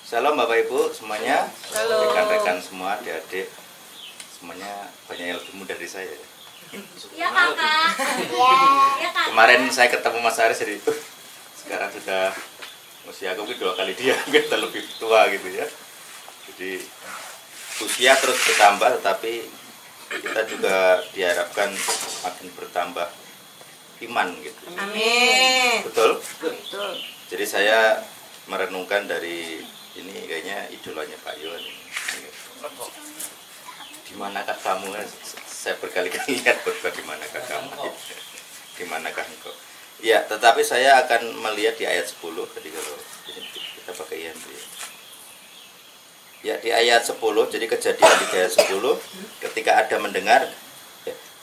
Salam Bapak Ibu semuanya, Halo. rekan-rekan semua, adik-adik semuanya banyak yang lebih muda dari saya. Iya kakak. Iya kakak. Kemarin saya ketemu Mas Aris jadi sekarang sudah usia aku 2 kali dia, kita lebih tua gitu ya. Jadi usia terus bertambah, tetapi kita juga diharapkan makin bertambah iman gitu. Amin. Betul? Betul. Jadi saya merenungkan dari ini kayaknya idolanya Pak Yon. Di manakah kamu? Saya berkali-kali lihat berkata di manakah kamu? Di manakah engkau? Ya, tetapi saya akan melihat di ayat 10. Jadi kalau ini kita pakai yang ya di ayat 10. Jadi kejadian di ayat 10, ketika Adam mendengar,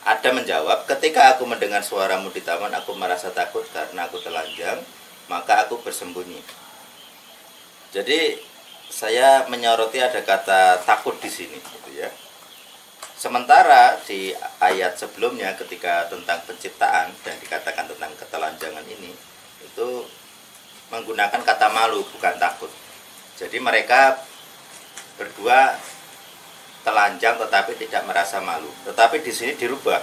Adam menjawab, ketika aku mendengar suaramu di taman, aku merasa takut karena aku telanjang, maka aku bersembunyi. Jadi saya menyoroti ada kata takut di sini, gitu ya. Sementara di ayat sebelumnya ketika tentang penciptaan dan dikatakan tentang ketelanjangan ini, itu menggunakan kata malu bukan takut. Jadi mereka berdua telanjang tetapi tidak merasa malu. Tetapi di sini dirubah.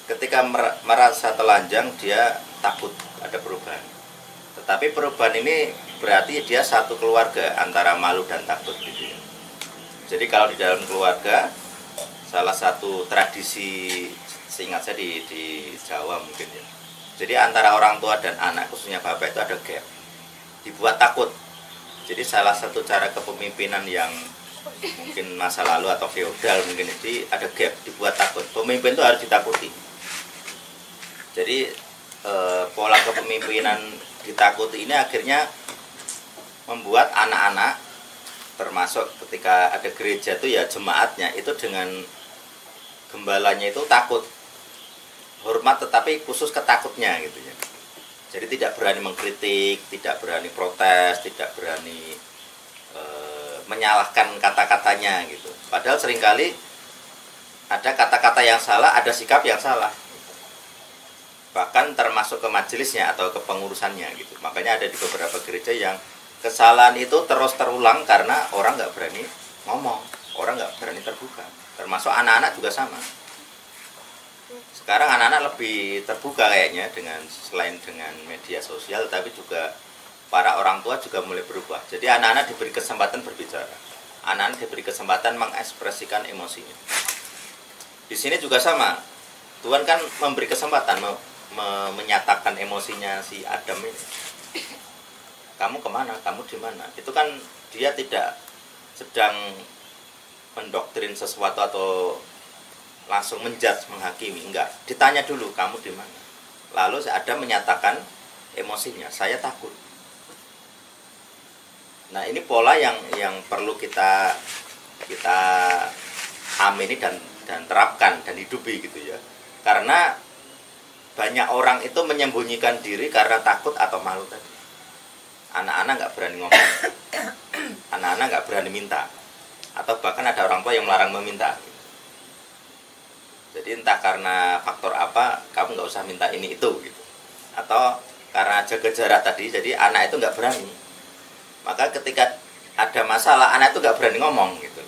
Ketika merasa telanjang dia takut, ada perubahan. Tetapi perubahan ini berarti dia satu keluarga antara malu dan takut gitu ya. Jadi kalau di dalam keluarga, salah satu tradisi seingat saya di Jawa mungkin ya. Jadi antara orang tua dan anak, khususnya bapak itu ada gap. Dibuat takut. Jadi salah satu cara kepemimpinan yang mungkin masa lalu atau feodal mungkin jadi ada gap, dibuat takut. Pemimpin itu harus ditakuti. Jadi pola kepemimpinan ditakuti ini akhirnya membuat anak-anak, termasuk ketika ada gereja itu ya jemaatnya itu dengan gembalanya itu takut, hormat tetapi khusus ketakutnya gitu ya. Jadi tidak berani mengkritik, tidak berani protes, tidak berani menyalahkan kata-katanya gitu. Padahal seringkali ada kata-kata yang salah, ada sikap yang salah. Bahkan termasuk ke majelisnya atau ke pengurusannya gitu. Makanya ada di beberapa gereja yang kesalahan itu terus terulang karena orang nggak berani ngomong, orang nggak berani terbuka. Termasuk anak-anak juga sama. Sekarang anak-anak lebih terbuka kayaknya dengan selain dengan media sosial, tapi juga para orang tua juga mulai berubah. Jadi anak-anak diberi kesempatan berbicara, anak-anak diberi kesempatan mengekspresikan emosinya. Di sini juga sama. Tuhan kan memberi kesempatan menyatakan emosinya si Adam ini. Kamu kemana? Kamu di mana? Itu kan dia tidak sedang mendoktrin sesuatu atau langsung menjudge, menghakimi. Enggak. Ditanya dulu, kamu di mana? Lalu si Adam menyatakan emosinya, saya takut. Nah ini pola yang perlu kita amini dan terapkan dan hidupi gitu ya. Karena banyak orang itu menyembunyikan diri karena takut atau malu tadi. Anak-anak nggak berani ngomong, anak-anak nggak berani minta, atau bahkan ada orang tua yang melarang meminta. Jadi entah karena faktor apa, kamu nggak usah minta ini itu gitu. Atau karena jaga jarak tadi, jadi anak itu nggak berani. Maka ketika ada masalah, anak itu nggak berani ngomong gitu.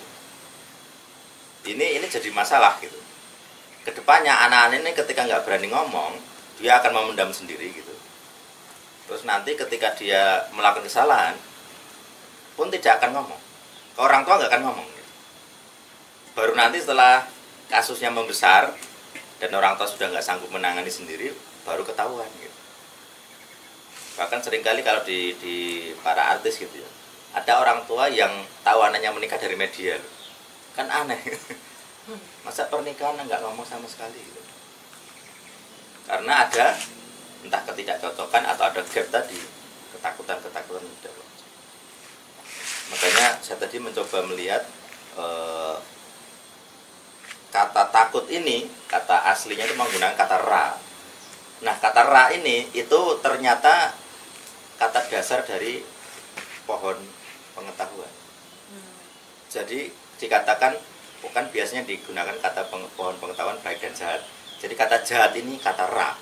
Ini jadi masalah gitu. Kedepannya anak-anak ini ketika nggak berani ngomong, dia akan memendam sendiri gitu. Terus nanti ketika dia melakukan kesalahan, pun tidak akan ngomong. Ke orang tua nggak akan ngomong. Gitu. Baru nanti setelah kasusnya membesar dan orang tua sudah nggak sanggup menangani sendiri, baru ketahuan. Gitu. Bahkan seringkali kalau di para artis gitu ya, ada orang tua yang tahu anaknya menikah dari media, kan aneh. Masa pernikahan nggak ngomong sama sekali gitu. Karena ada entah ketidakcocokan atau ada gap tadi, ketakutan di dalam. Makanya saya tadi mencoba melihat kata takut ini, kata aslinya itu menggunakan kata ra. Nah kata ra ini itu ternyata kata dasar dari pohon pengetahuan. Jadi dikatakan bukan biasanya digunakan kata pohon pengetahuan baik dan jahat. Jadi kata jahat ini kata ra.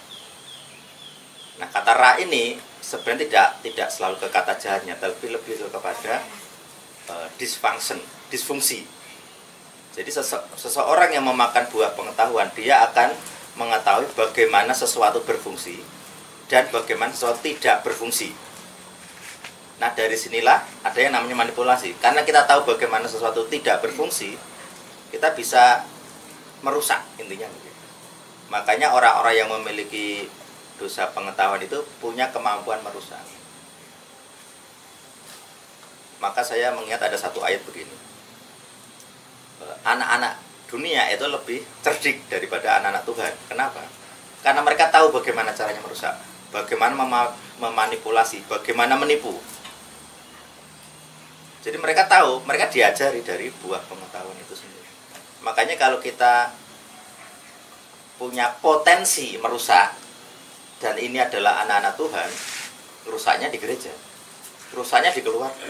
Nah kata ra ini sebenarnya tidak selalu ke kata jahatnya, tapi lebih kepada disfungsi. Jadi seseorang yang memakan buah pengetahuan, dia akan mengetahui bagaimana sesuatu berfungsi dan bagaimana sesuatu tidak berfungsi. Nah, dari sinilah ada yang namanya manipulasi. Karena kita tahu bagaimana sesuatu tidak berfungsi, kita bisa merusak intinya. Makanya orang-orang yang memiliki dosa pengetahuan itu punya kemampuan merusak. Maka saya mengingat ada satu ayat begini. Anak-anak dunia itu lebih cerdik daripada anak-anak Tuhan. Kenapa? Karena mereka tahu bagaimana caranya merusak, bagaimana memanipulasi, bagaimana menipu. Jadi mereka tahu, mereka diajari dari buah pengetahuan itu sendiri. Makanya kalau kita punya potensi merusak, dan ini adalah anak-anak Tuhan, rusaknya di gereja, rusaknya di keluarga.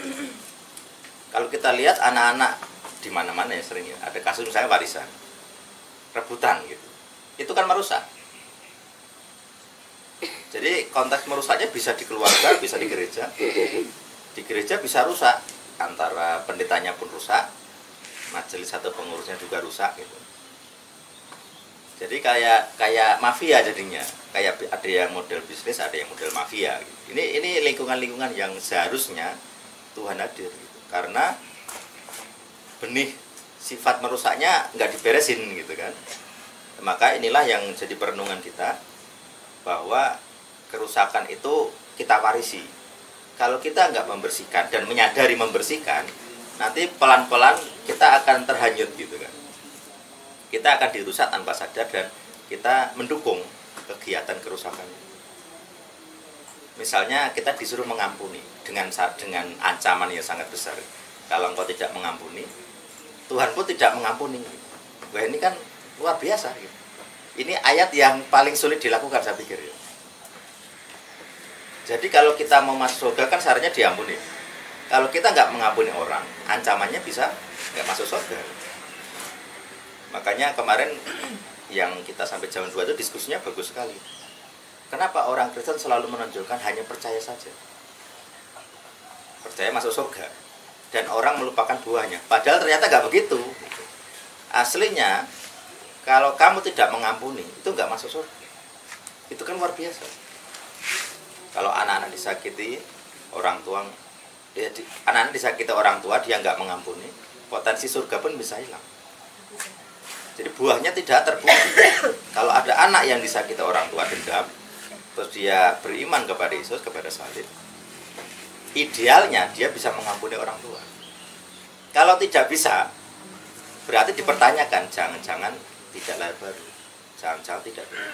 Kalau kita lihat anak-anak di mana-mana ya sering ya, ada kasus misalnya warisan, rebutan gitu, itu kan merusak. Jadi konteks merusaknya bisa di keluarga, bisa di gereja. Di gereja bisa rusak, antara pendetanya pun rusak, majelis atau pengurusnya juga rusak gitu. Jadi kayak mafia jadinya, kayak ada yang model bisnis, ada yang model mafia gitu. Ini lingkungan-lingkungan yang seharusnya Tuhan hadir gitu. Karena benih sifat merusaknya nggak diberesin gitu kan. Maka inilah yang jadi perenungan kita, bahwa kerusakan itu kita warisi. Kalau kita nggak membersihkan dan menyadari membersihkan, nanti pelan-pelan kita akan terhanyut gitu kan. Kita akan dirusak tanpa sadar dan kita mendukung kegiatan kerusakan. Misalnya kita disuruh mengampuni dengan ancaman yang sangat besar. Kalau engkau tidak mengampuni, Tuhan pun tidak mengampuni. Wah, ini kan luar biasa gitu. Ini ayat yang paling sulit dilakukan saya pikir ya. Jadi kalau kita mau masuk surga kan seharusnya diampuni. Kalau kita nggak mengampuni orang, ancamannya bisa nggak masuk surga. Makanya kemarin yang kita sampai jam 2 itu diskusinya bagus sekali. Kenapa orang Kristen selalu menonjolkan hanya percaya saja? Percaya masuk surga. Dan orang melupakan buahnya. Padahal ternyata nggak begitu. Aslinya, kalau kamu tidak mengampuni, itu nggak masuk surga. Itu kan luar biasa. Kalau anak-anak disakiti orang tua, anak-anak disakiti orang tua, dia nggak mengampuni, potensi surga pun bisa hilang. Jadi buahnya tidak terbukti. Kalau ada anak yang disakiti orang tua dendam, terus dia beriman kepada Yesus, kepada salib, idealnya dia bisa mengampuni orang tua. Kalau tidak bisa, berarti dipertanyakan, jangan-jangan tidak lahir baru, jangan-jangan tidak baru.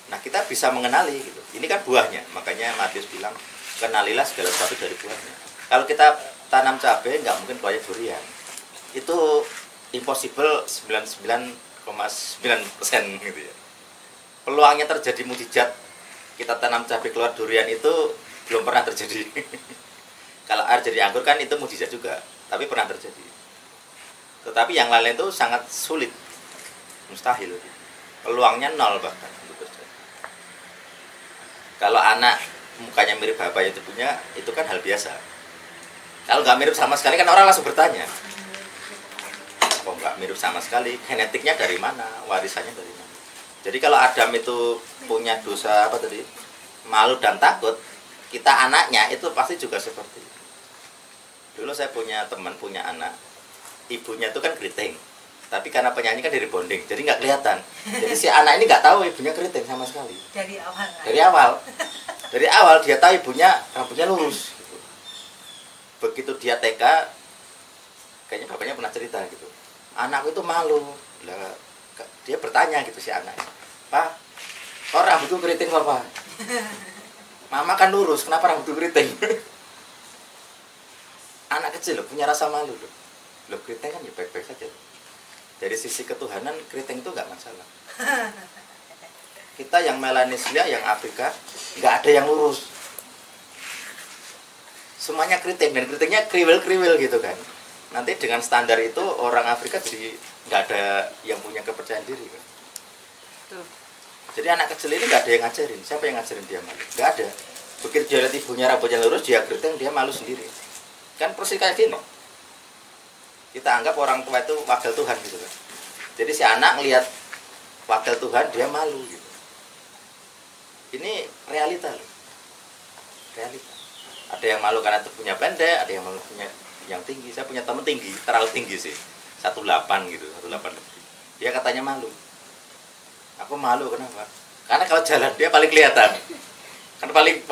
Nah, kita bisa mengenali gitu. Ini kan buahnya. Makanya Matius bilang, kenalilah segala sesuatu dari buahnya. Kalau kita tanam cabai, nggak mungkin keluar durian. Itu impossible 99,9% gitu ya. Peluangnya terjadi mukjizat kita tanam cabai keluar durian itu belum pernah terjadi. Kalau air jadi anggur kan itu mukjizat juga, tapi pernah terjadi. Tetapi yang lain itu sangat sulit, mustahil. Peluangnya nol bahkan. Kalau anak mukanya mirip bapaknya itu punya, itu kan hal biasa. Kalau nggak mirip sama sekali kan orang langsung bertanya, kok nggak mirip sama sekali? Genetiknya dari mana? Warisannya dari mana? Jadi kalau Adam itu punya dosa apa tadi? Malu dan takut, kita anaknya itu pasti juga seperti itu. Dulu saya punya teman, punya anak, ibunya itu kan keriting. Tapi karena penyanyi kan dari bonding, jadi nggak kelihatan. Jadi si anak ini nggak tahu ibunya keriting sama sekali. Dari awal. Dari awal dia tahu ibunya rambutnya lurus. Gitu. Begitu dia TK, kayaknya bapaknya pernah cerita gitu. Anakku itu malu. Lah, dia bertanya gitu si anak, Pak, kok rambutku keriting Papa? Mama kan lurus, kenapa rambutku keriting? Anak kecil loh, punya rasa malu loh. Loh, keriting kan ya baik-baik saja. Dari sisi ketuhanan, keriting itu nggak masalah. Kita yang Melanesia, yang Afrika, nggak ada yang lurus. Semuanya keriting, dan keritingnya kriwil-kriwil gitu kan. Nanti dengan standar itu, orang Afrika jadi nggak ada yang punya kepercayaan diri kan. Jadi anak kecil ini nggak ada yang ngajarin. Siapa yang ngajarin dia malu? Nggak ada. Begitu dia lihat ibunya rambutnya lurus, dia keriting, dia malu sendiri. Kan persis kayak gini. Kita anggap orang tua itu wakil Tuhan gitu kan. Jadi si anak ngelihat wakil Tuhan dia malu gitu. Ini realita loh. Realita. Ada yang malu karena itu punya pendek, ada yang malu punya yang tinggi. Saya punya teman tinggi, terlalu tinggi sih. 18 gitu, 18 lebih. Dia katanya malu. Aku malu kenapa? Karena kalau jalan dia paling kelihatan. Kan paling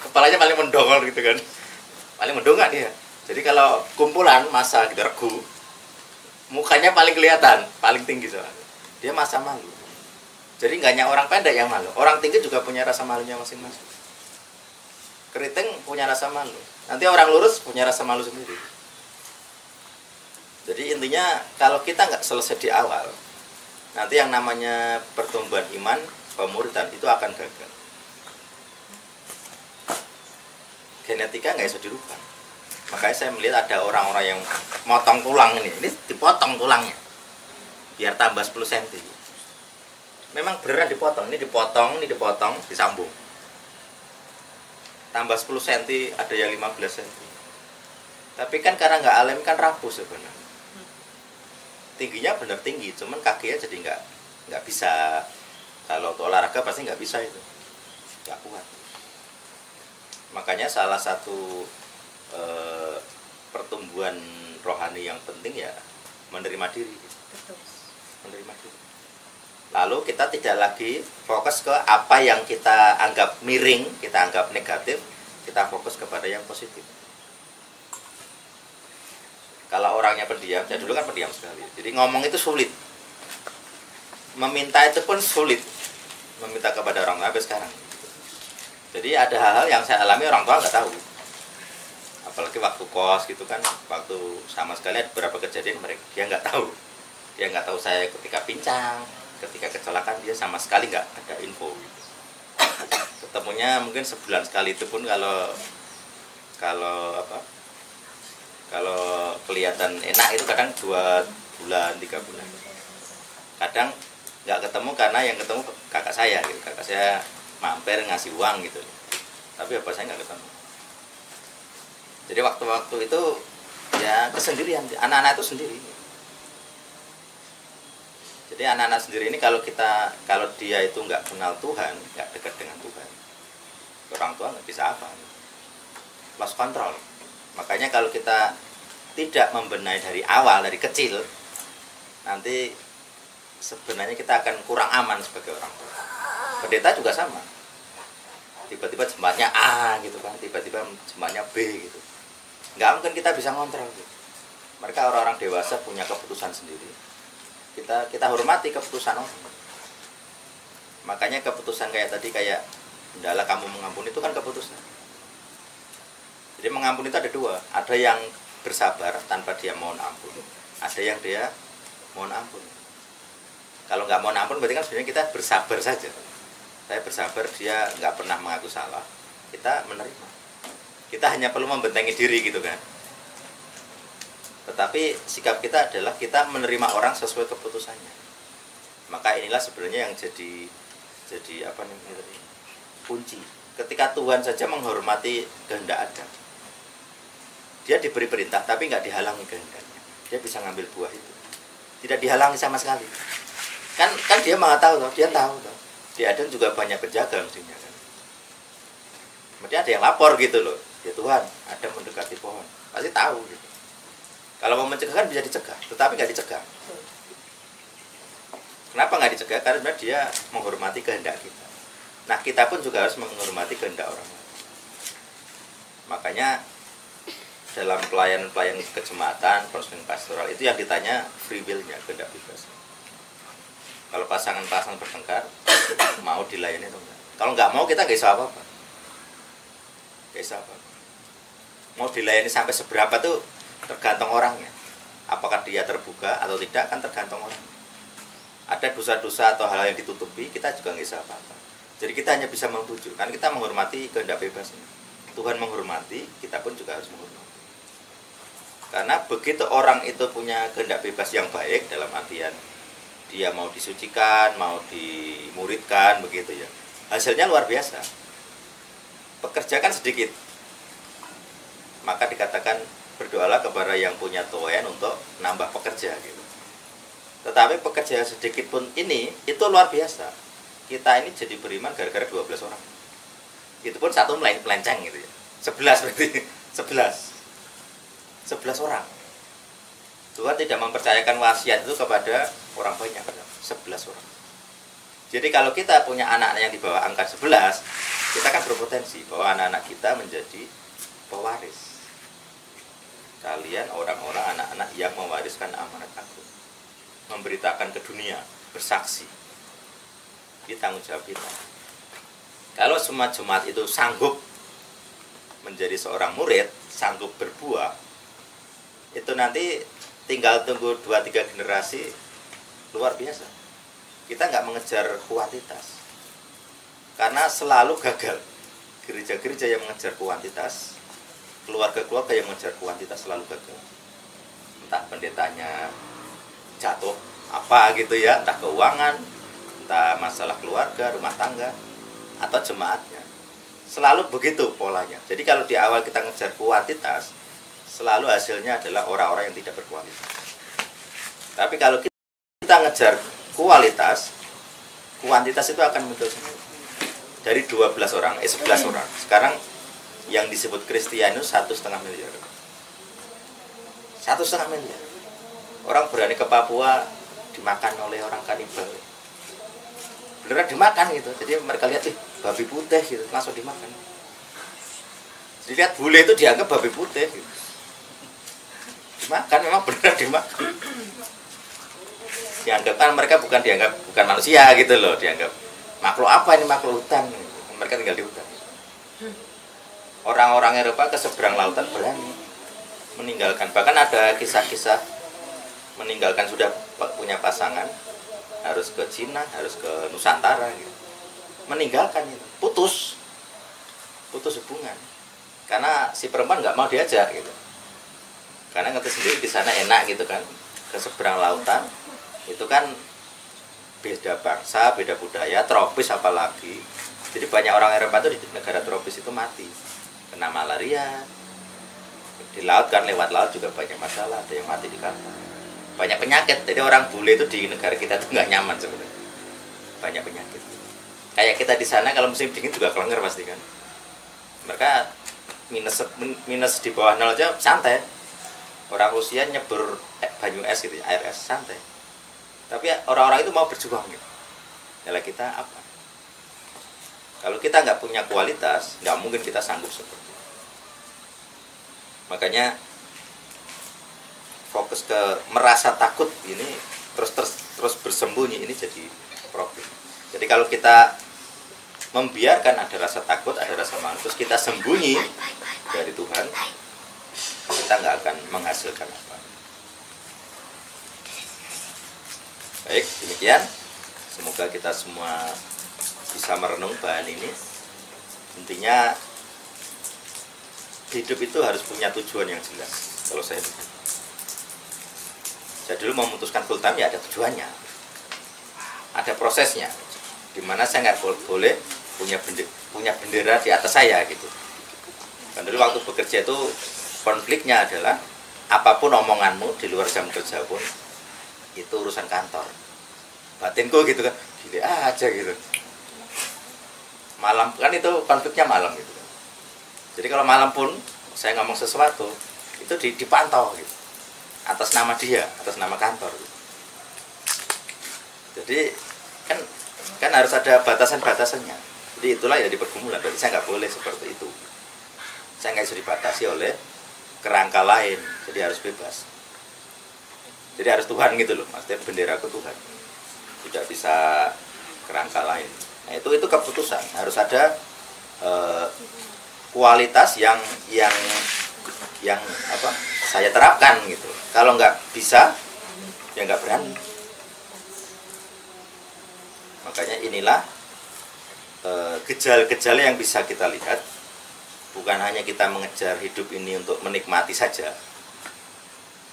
kepalanya paling mendongol gitu kan. Paling mendongak dia. Jadi kalau kumpulan massa gitu regu, mukanya paling kelihatan, paling tinggi soalnya. Dia masa malu. Jadi nggak hanya orang pendek yang malu, orang tinggi juga punya rasa malunya masing-masing. Keriting punya rasa malu. Nanti orang lurus punya rasa malu sendiri. Jadi intinya kalau kita nggak selesai di awal, nanti yang namanya pertumbuhan iman, pemuridan itu akan gagal. Genetika nggak bisa dirubah. Makanya saya melihat ada orang-orang yang motong tulang ini dipotong tulangnya biar tambah 10 cm. Memang beneran dipotong, ini dipotong, disambung. Tambah 10 cm, ada yang 15 cm. Tapi kan karena nggak alim kan rapuh sebenarnya. Tingginya bener tinggi, cuman kakinya jadi nggak bisa. Kalau untuk olahraga pasti nggak bisa itu, nggak kuat. Makanya salah satu pertumbuhan rohani yang penting ya menerima diri. Menerima diri. Lalu kita tidak lagi fokus ke apa yang kita anggap miring, kita anggap negatif, kita fokus kepada yang positif. Kalau orangnya pendiam, ya dulu kan pendiam sekali. Jadi ngomong itu sulit. Meminta itu pun sulit. Meminta kepada orang tua sampai sekarang. Jadi ada hal-hal yang saya alami orang tua nggak tahu. Apalagi waktu kos gitu kan, waktu sama sekali ada beberapa kejadian dia nggak tahu. Dia nggak tahu saya ketika pincang, ketika kecelakaan dia sama sekali nggak ada info. Ketemunya mungkin sebulan sekali, itu pun kalau kelihatan enak itu kadang 2 bulan, 3 bulan. Kadang nggak ketemu karena yang ketemu kakak saya gitu. Kakak saya mampir ngasih uang gitu. Tapi bapak saya nggak ketemu. Jadi waktu-waktu itu ya kesendirian, anak-anak itu sendiri. Jadi anak-anak sendiri ini kalau dia itu nggak kenal Tuhan, nggak dekat dengan Tuhan, orang tua nggak bisa apa, lost control. Makanya kalau kita tidak membenahi dari awal, dari kecil, nanti sebenarnya kita akan kurang aman sebagai orang tua. Pendeta juga sama. Tiba-tiba jemaatnya A gitu kan, tiba-tiba jemaatnya B gitu. Nggak mungkin kita bisa ngontrol gitu. Mereka orang-orang dewasa punya keputusan sendiri. Kita hormati keputusan orang. Makanya keputusan kayak tadi, kayak hendaklah kamu mengampuni, itu kan keputusan. Jadi mengampuni itu ada 2. Ada yang bersabar tanpa dia mohon ampun. Ada yang dia mohon ampun. Kalau nggak mohon ampun berarti kan sebenarnya kita bersabar saja. Saya bersabar, dia nggak pernah mengaku salah. Kita menerima. Kita hanya perlu membentengi diri gitu kan. Tetapi sikap kita adalah kita menerima orang sesuai keputusannya. Maka inilah sebenarnya yang jadi apa namanya tadi, kunci. Ketika Tuhan saja menghormati kehendak Adam, dia diberi perintah tapi nggak dihalangi kehendaknya. Dia bisa ngambil buah itu, tidak dihalangi sama sekali. Kan dia tahu, dia tahu toh. Di Adam juga banyak penjaga mestinya kan. Mesti ada yang lapor gitu loh. Ya Tuhan, Adam mendekati pohon, pasti tahu gitu. Kalau mau mencegah kan bisa dicegah, tetapi nggak dicegah. Kenapa nggak dicegah? Karena sebenarnya dia menghormati kehendak kita. Nah, kita pun juga harus menghormati kehendak orang lain. Makanya dalam pelayanan kejemaatan, konseling pastoral itu yang ditanya free will-nya, kehendak bebas. Kalau pasangan-pasangan bertengkar, mau dilayani atau enggak? Kalau nggak mau, kita nggak bisa apa-apa. Nggak bisa apa-apa. Mau dilayani sampai seberapa tuh tergantung orangnya. Apakah dia terbuka atau tidak kan tergantung orangnya. Ada dosa-dosa atau hal yang ditutupi, kita juga nggak bisa apa-apa. Jadi kita hanya bisa membujuk, kan kita menghormati kehendak bebasnya. Tuhan menghormati, kita pun juga harus menghormati. Karena begitu orang itu punya kehendak bebas yang baik, dalam artian dia mau disucikan, mau dimuridkan, begitu ya, hasilnya luar biasa. Pekerja kan sedikit, maka dikatakan berdoalah kepada yang punya tuayan untuk nambah pekerja gitu. Tetapi pekerja sedikit pun ini itu luar biasa. Kita ini jadi beriman gara-gara 12 orang. Itu pun satu melenceng gitu ya. 11 berarti 11 orang. Tuhan tidak mempercayakan wasiat itu kepada orang banyak, 11 orang. Jadi kalau kita punya anak yang di bawah angka 11, kita kan berpotensi bahwa anak-anak kita menjadi pewaris. Kalian orang-orang anak-anak yang mewariskan amanat aku, memberitakan ke dunia, bersaksi. Ini tanggung jawab kita. Kalau semua jemaat itu sanggup menjadi seorang murid, sanggup berbuah, itu nanti tinggal tunggu 2-3 generasi luar biasa. Kita nggak mengejar kuantitas, karena selalu gagal. Gereja-gereja yang mengejar kuantitas, keluarga-keluarga yang mengejar kuantitas selalu gagal. Entah pendetanya jatuh apa gitu ya, entah keuangan, entah masalah keluarga, rumah tangga, atau jemaatnya. Selalu begitu polanya. Jadi kalau di awal kita ngejar kuantitas, selalu hasilnya adalah orang-orang yang tidak berkualitas. Tapi kalau kita ngejar kualitas, kuantitas itu akan muncul sendiri. Dari 11 orang. Sekarang yang disebut Kristianus 1,5 miliar. 1,5 miliar. Orang berani ke Papua dimakan oleh orang kanibal. Beneran dimakan gitu. Jadi mereka lihat, babi putih gitu, langsung dimakan. Jadi lihat bule itu dianggap babi putih gitu. Dimakan, memang beneran dimakan. Dianggap kan mereka bukan manusia gitu loh, dianggap makhluk apa ini, makhluk hutan. Mereka tinggal di hutan. Orang-orang Eropa ke seberang lautan berani meninggalkan, bahkan ada kisah-kisah meninggalkan sudah punya pasangan, harus ke Cina, harus ke Nusantara gitu. Meninggalkan itu, putus hubungan, karena si perempuan nggak mau diajak gitu, karena ngerti sendiri di sana enak gitu kan, ke seberang lautan itu kan beda bangsa, beda budaya, tropis apalagi. Jadi banyak orang Eropa itu di negara tropis itu mati, kena malaria. Di laut kan, lewat laut juga banyak masalah, ada yang mati di kapal, banyak penyakit. Jadi orang bule itu di negara kita itu nggak nyaman sebenarnya, banyak penyakit. Kayak kita di sana kalau musim dingin juga kelenger pasti kan. Mereka minus di bawah 0 aja santai. Orang Rusia nyebur banyu es gitu, air es santai. Tapi orang-orang itu mau berjuang gitu. Yalah kita apa? Kalau kita nggak punya kualitas, nggak mungkin kita sanggup seperti itu. Makanya fokus ke merasa takut ini terus bersembunyi, ini jadi problem. Jadi kalau kita membiarkan ada rasa takut, ada rasa malu, terus kita sembunyi dari Tuhan, kita nggak akan menghasilkan apa. Baik, demikian. Semoga kita semua bisa merenung bahan ini. Intinya hidup itu harus punya tujuan yang jelas. Kalau saya dulu memutuskan full time ya ada tujuannya, ada prosesnya. Dimana saya nggak boleh punya bendera di atas saya gitu. Dan dulu waktu bekerja itu konfliknya adalah apapun omonganmu di luar jam kerja pun itu urusan kantor. Batinku gitu kan, gile aja gitu. Malam kan itu konfliknya malam gitu kan. Jadi kalau malam pun saya ngomong sesuatu itu dipantau gitu, atas nama dia, atas nama kantor gitu. Jadi kan harus ada batasan-batasannya. Jadi itulah ya di pergumulan. Berarti saya nggak boleh seperti itu. Saya nggak bisa dibatasi oleh kerangka lain. Jadi harus bebas. Jadi harus Tuhan gitu loh, maksudnya benderaku Tuhan. Tidak bisa kerangka lain. Nah itu keputusan. Harus ada kualitas yang apa? Saya terapkan gitu. Kalau nggak bisa, ya nggak berani. Makanya inilah gejala-gejala yang bisa kita lihat. Bukan hanya kita mengejar hidup ini untuk menikmati saja,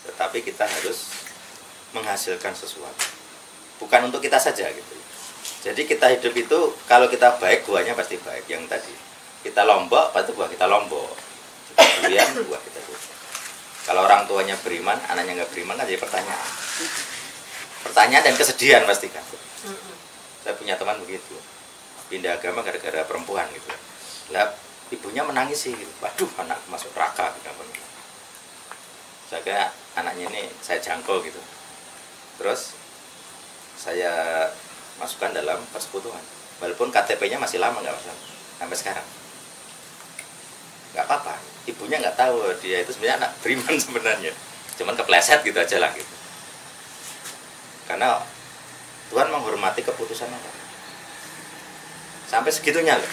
tetapi kita harus menghasilkan sesuatu. Bukan untuk kita saja gitu. Jadi kita hidup itu kalau kita baik, buahnya pasti baik. Yang tadi kita lombok, pasti buah kita lombok. durian buah kita dosa. Kalau orang tuanya beriman, anaknya nggak beriman kan jadi pertanyaan dan kesedihan pasti kan. Saya punya teman begitu, pindah agama gara-gara perempuan gitu. Lah ibunya menangis sih, gitu. Waduh anak masuk neraka gitu. Saya kira anaknya ini saya jangkau gitu. Terus saya masukkan dalam persekutuan. Walaupun KTP-nya masih lama nggak masalah, sampai sekarang. Nggak apa-apa, ibunya nggak tahu dia itu sebenarnya anak beriman sebenarnya. Cuman kepleset gitu aja lah gitu. Karena Tuhan menghormati keputusan orang. Sampai segitunya loh.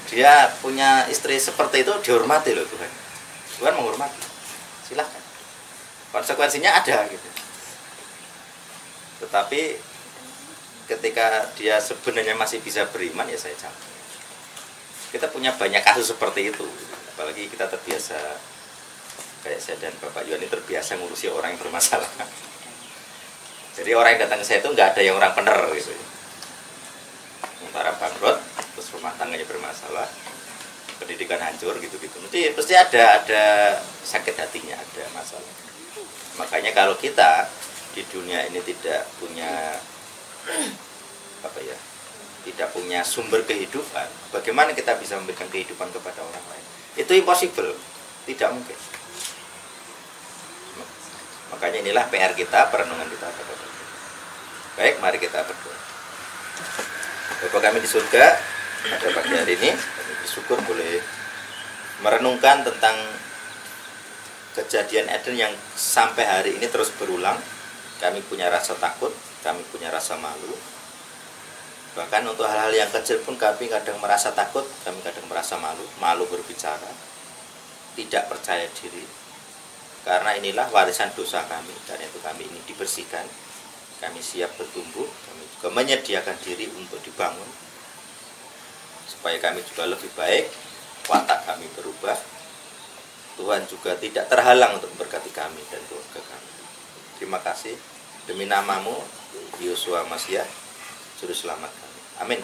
Dia punya istri seperti itu dihormati loh Tuhan. Tuhan menghormati. Silahkan. Konsekuensinya ada gitu. Tetapi ketika dia sebenarnya masih bisa beriman ya saya campur. Kita punya banyak kasus seperti itu. Apalagi kita terbiasa, kayak saya dan Bapak Yuan ini terbiasa ngurusi orang yang bermasalah. Jadi orang yang datang ke saya itu nggak ada yang orang bener gitu. Sementara bangkrut, terus rumah tangganya bermasalah, pendidikan hancur gitu-gitu. Pasti ada sakit hatinya, ada masalah. Makanya kalau kita di dunia ini tidak punya tidak punya sumber kehidupan, bagaimana kita bisa memberikan kehidupan kepada orang lain? Itu impossible, tidak mungkin. Makanya inilah PR kita, perenungan kita. Baik, mari kita berdoa. Bapa kami di surga, pada pagi hari ini kami bersyukur boleh merenungkan tentang kejadian Eden yang sampai hari ini terus berulang. Kami punya rasa takut, kami punya rasa malu. Bahkan untuk hal-hal yang kecil pun kami kadang merasa takut, kami kadang merasa malu, malu berbicara, tidak percaya diri. Karena inilah warisan dosa kami, karena itu kami ingin dibersihkan. Kami siap bertumbuh, kami juga menyediakan diri untuk dibangun. Supaya kami juga lebih baik, watak kami berubah. Tuhan juga tidak terhalang untuk memberkati kami dan keluarga kami. Terima kasih, demi namamu, Yosua Masia, Juru Selamat kami. Amin.